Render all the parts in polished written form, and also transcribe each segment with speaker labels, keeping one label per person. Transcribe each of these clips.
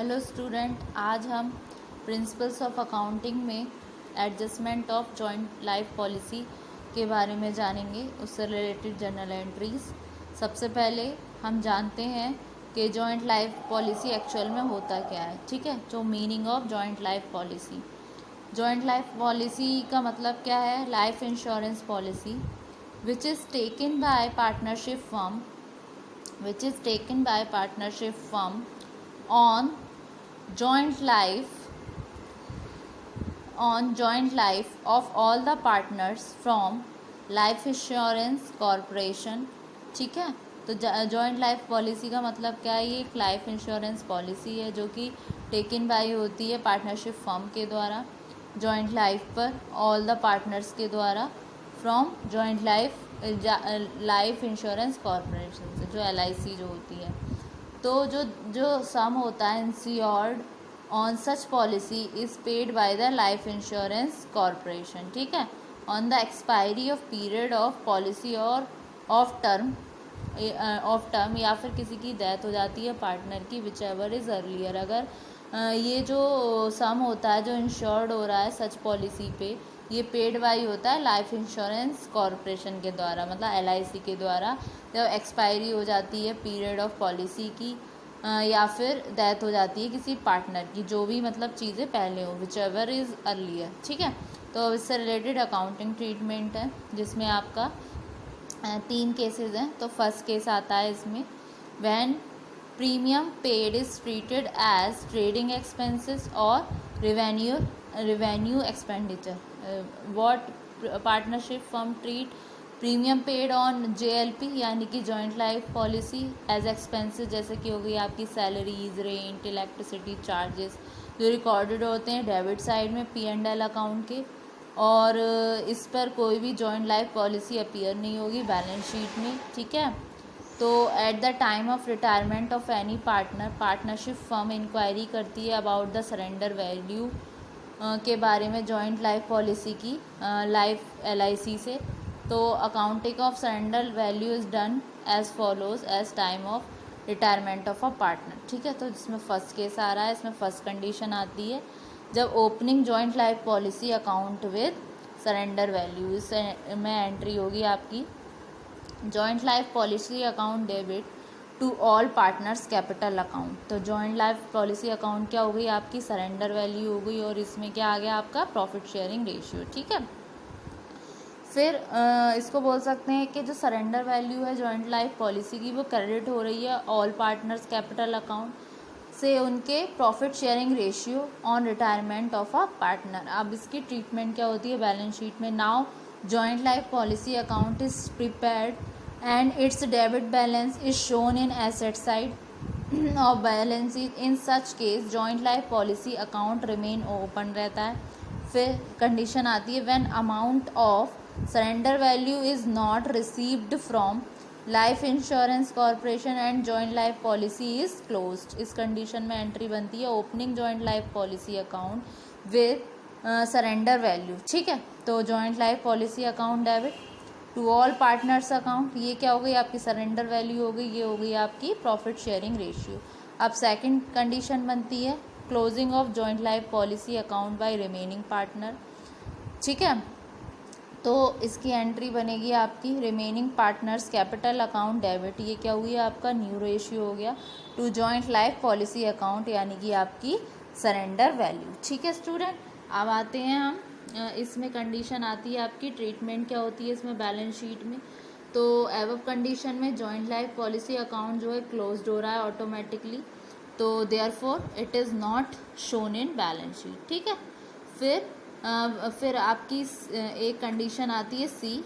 Speaker 1: Hello student, आज हम principles of accounting में adjustment of joint life policy के बारे में जानेंगे, उससे रिलेटेड जर्नल एंट्रीज। सबसे पहले हम जानते हैं कि जॉइंट लाइफ पॉलिसी एक्चुअल में होता क्या है। ठीक है, जो meaning of joint life policy. Joint life policy का मतलब क्या है? Life insurance policy which is taken by partnership firm on joint life of all the partners from life insurance corporation. ठीक है, तो जॉइंट लाइफ पॉलिसी का मतलब क्या है? ये एक लाइफ इंश्योरेंस पॉलिसी है जो कि टेकन बाय होती है पार्टनरशिप फर्म के द्वारा जॉइंट लाइफ पर ऑल द पार्टनर्स के द्वारा from joint life insurance corporation से, जो LIC जो होती है। तो जो सम होता है insured on such policy is paid by the life insurance corporation. ठीक है, on the expiry of period of policy और ऑफ टर्म या फिर किसी की डेथ हो जाती है पार्टनर की, विच एवर इज़ अर्लियर। अगर ये जो सम होता है जो इंश्योर्ड हो रहा है सच पॉलिसी पे, ये पेड बाई होता है लाइफ इंश्योरेंस कॉरपोरेशन के द्वारा, मतलब LIC के द्वारा। जब एक्सपायरी हो जाती है पीरियड ऑफ पॉलिसी की या फिर डेथ हो जाती है किसी पार्टनर की, जो भी मतलब चीज़ें पहले हो, विच एवर इज़ अर्लियर। ठीक है, तो इससे रिलेटेड अकाउंटिंग ट्रीटमेंट है जिसमें आपका 3 केसेस हैं। तो फर्स्ट केस आता है इसमें, when premium paid is treated as trading expenses और revenue expenditure. What partnership firm treat premium paid on JLP यानी कि joint life policy as expenses, जैसे कि हो गई आपकी सैलरीज, रेंट, इलेक्ट्रिसिटी चार्जेस, जो रिकॉर्डेड होते हैं डेबिट साइड में P&L अकाउंट के, और इस पर कोई भी जॉइंट लाइफ पॉलिसी अपीयर नहीं होगी बैलेंस शीट में। ठीक है, तो at the time of retirement of any partnership firm inquiry करती है अबाउट द सरेंडर वैल्यू के बारे में जॉइंट लाइफ पॉलिसी की लाइफ LIC से। तो accounting of surrender value is done as follows as time of retirement of a partner. ठीक है, तो जिसमें फर्स्ट केस आ रहा है, इसमें फर्स्ट कंडीशन आती है जब opening joint life policy account with surrender value, इसमें एंट्री होगी आपकी joint life policy account debit to all partners capital account. तो जॉइंट लाइफ पॉलिसी अकाउंट क्या हो गई आपकी? सरेंडर वैल्यू हो गई, और इसमें क्या आ गया आपका? Profit sharing ratio. ठीक है, फिर इसको बोल सकते हैं कि जो सरेंडर वैल्यू है जॉइंट लाइफ पॉलिसी की, वो क्रेडिट हो रही है ऑल पार्टनर्स कैपिटल अकाउंट से उनके profit sharing ratio on retirement of a partner. अब इसकी ट्रीटमेंट क्या होती है बैलेंस शीट में? Now joint life policy account is prepared and its debit balance is shown in asset side of balance sheet. In such case joint life policy account remain open रहता है। फिर condition आती है when amount of surrender value is not received from life insurance corporation and joint life policy is closed। इस कंडीशन में entry बनती है opening joint life policy account with surrender value। ठीक है, तो joint life policy account debit to all partners account, ये क्या हो गई आपकी? सरेंडर वैल्यू हो गई, ये हो गई आपकी प्रॉफिट शेयरिंग रेशियो। अब सेकंड कंडीशन बनती है closing of joint life policy account by remaining partner. ठीक है, तो इसकी एंट्री बनेगी आपकी remaining partners capital account debit, ये क्या हुई आपका? न्यू रेशियो हो गया to joint life policy account यानी कि आपकी सरेंडर वैल्यू। ठीक है स्टूडेंट, अब आते हैं हम इसमें कंडीशन आती है आपकी ट्रीटमेंट क्या होती है इसमें बैलेंस शीट में। तो एवब कंडीशन में जॉइंट लाइफ पॉलिसी अकाउंट जो है क्लोज्ड हो रहा है ऑटोमेटिकली, तो therefore it is not shown in balance sheet. ठीक है, फिर आपकी एक कंडीशन आती है C।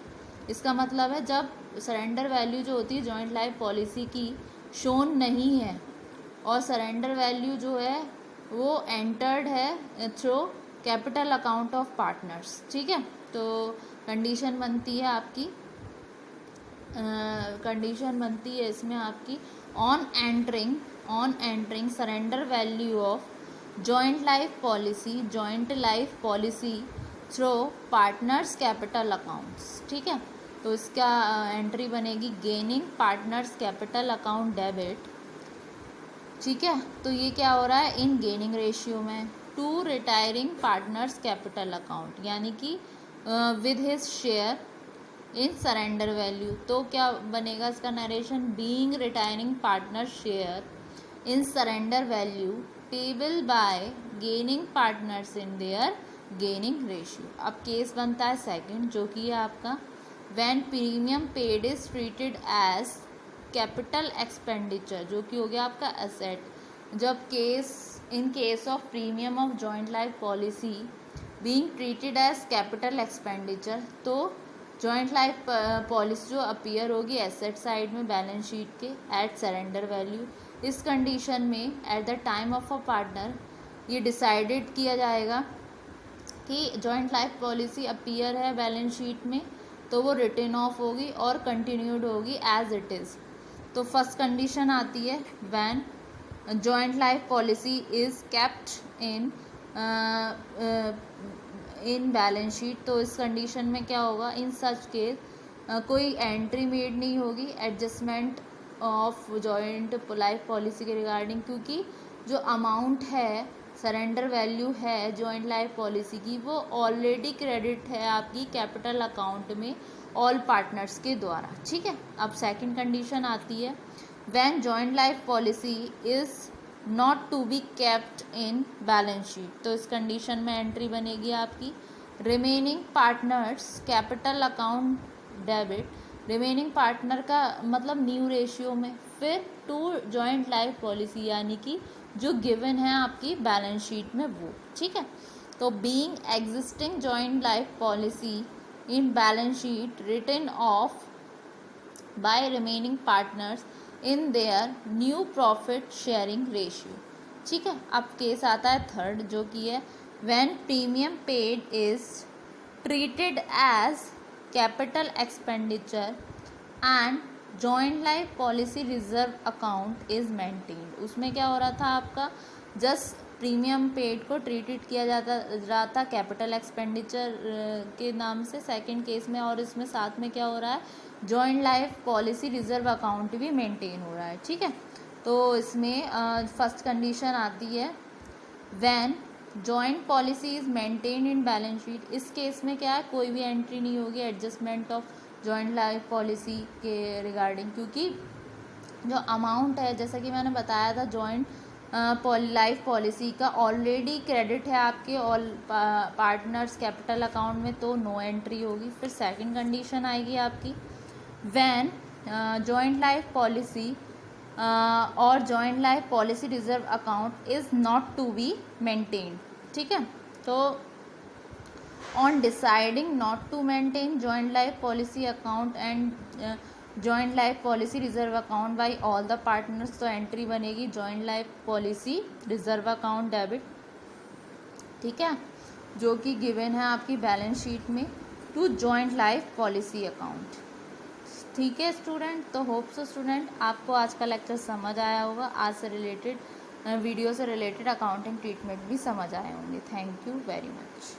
Speaker 1: इसका मतलब है जब सरेंडर वैल्यू जो होती है जॉइंट लाइफ पॉलिसी की शोन नहीं है और सरेंडर वैल्यू जो है वो एंटर्ड है through capital account of partners. ठीक है, तो कंडीशन बनती है आपकी इसमें आपकी on entering surrender value of joint life policy through partners capital accounts. ठीक है, तो इसका एंट्री बनेगी gaining partners capital account debit ठीक है, तो ये क्या हो रहा है इन गेनिंग रेशियो में to retiring partners capital account, यानी कि with his share in surrender value. तो क्या बनेगा इसका narration, being retiring partner share in surrender value payable by gaining partners in their gaining ratio. अब केस बनता है सेकंड, जो कि है आपका when premium paid is treated as capital expenditure, जो कि हो गया आपका एसेट। जब in case of premium of joint life policy being treated as capital expenditure, तो जॉइंट लाइफ पॉलिसी जो अपीयर होगी एसेट साइड में बैलेंस शीट के एट सरेंडर वैल्यू। इस कंडीशन में eight the time of a partner ये डिसाइडेड किया जाएगा कि जॉइंट लाइफ पॉलिसी अपीयर है बैलेंस शीट में, तो वो रिटर्न ऑफ होगी और कंटिन्यूड होगी एज इट इज़। तो फर्स्ट कंडीशन आती है when joint life policy is kept in balance sheet. तो इस कंडीशन में क्या होगा, इन सच केस कोई एंट्री मेड नहीं होगी adjustment of joint life policy के रिगार्डिंग, क्योंकि जो अमाउंट है सरेंडर वैल्यू है जॉइंट लाइफ पॉलिसी की वो ऑलरेडी क्रेडिट है आपकी कैपिटल अकाउंट में ऑल पार्टनर्स के द्वारा। ठीक है, अब सेकंड कंडीशन आती है when joint life policy is not to be kept in balance sheet. तो इस कंडीशन में एंट्री बनेगी आपकी remaining partners capital account debit, remaining partner का मतलब न्यू रेशियो में, फिर टू जॉइंट लाइफ पॉलिसी यानी कि जो गिवन है आपकी बैलेंस शीट में वो। ठीक है, तो being existing joint life policy in balance sheet written off by remaining partners in their new profit sharing ratio. ठीक है, अब केस आता है थर्ड, जो कि है when premium paid is treated as capital expenditure and joint life policy reserve account is maintained. उसमें क्या हो रहा था आपका, जस्ट प्रीमियम पेड को ट्रीटेड किया रहा था कैपिटल एक्सपेंडिचर के नाम से सेकंड केस में, और इसमें साथ में क्या हो रहा है joint life policy reserve account भी मेंटेन हो रहा है। ठीक है, तो इसमें फर्स्ट कंडीशन आती है when joint policy is maintain in balance sheet. इस केस में क्या है, कोई भी एंट्री नहीं होगी adjustment of joint life policy के रिगार्डिंग, क्योंकि जो अमाउंट है जैसा कि मैंने बताया था जॉइंट लाइफ पॉलिसी का ऑलरेडी क्रेडिट है आपके ऑल पार्टनर्स कैपिटल अकाउंट में, तो नो एंट्री होगी। फिर सेकंड कंडीशन आएगी आपकी व्हेन जॉइंट लाइफ पॉलिसी और joint life policy reserve account is not to be maintained. ठीक है, तो on deciding not to maintain joint life policy account and joint life policy reserve account by all the partners, तो entry बनेगी joint life policy reserve account debit. ठीक है, जो कि given है आपकी बैलेंस शीट में to joint life policy account. ठीक है स्टूडेंट, तो होप सो स्टूडेंट आपको आज का लेक्चर समझ आया होगा, आज से रिलेटेड वीडियो से रिलेटेड अकाउंटिंग ट्रीटमेंट भी समझ आए होंगे। Thank you very much.